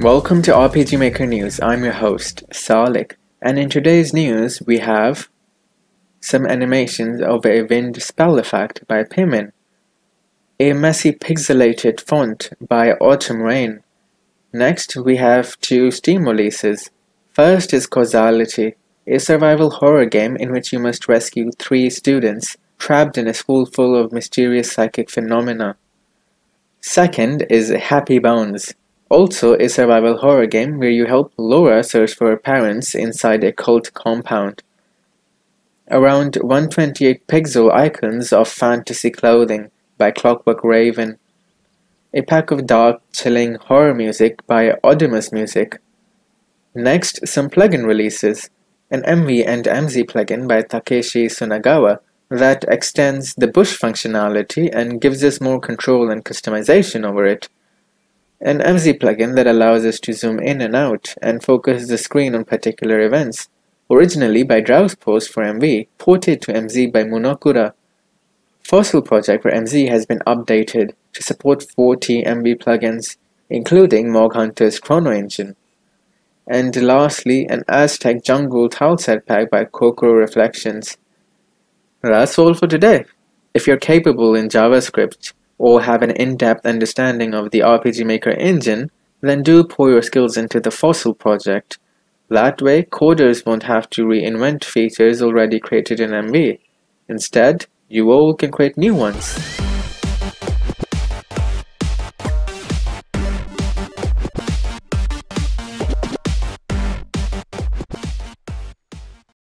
Welcome to RPG Maker News. I'm your host, Salik, and in today's news we have some animations of a wind spell effect by Pimin, a messy pixelated font by Autumn Rain. Next we have two Steam releases. First is Causality, a survival horror game in which you must rescue 3 students trapped in a school full of mysterious psychic phenomena. Second is Happy Bones, also a survival horror game where you help Laura search for her parents inside a cult compound. Around 128 pixel icons of fantasy clothing by Clockwork Raven. A pack of dark, chilling horror music by Audimus Music. Next, some plugin releases. An MV and MZ plugin by Takeshi Sunagawa that extends the bush functionality and gives us more control and customization over it. An MZ plugin that allows us to zoom in and out and focus the screen on particular events, originally by Drowspost for MV, ported to MZ by Monokura. Fossil project for MZ has been updated to support 40 MV plugins, including Mog Hunter's Chrono Engine. And lastly, an Aztec Jungle Tileset pack by Kokoro Reflections. That's all for today. If you're capable in JavaScript or have an in-depth understanding of the RPG Maker engine, then do pour your skills into the Fossil project. That way, coders won't have to reinvent features already created in MV. Instead, you all can create new ones.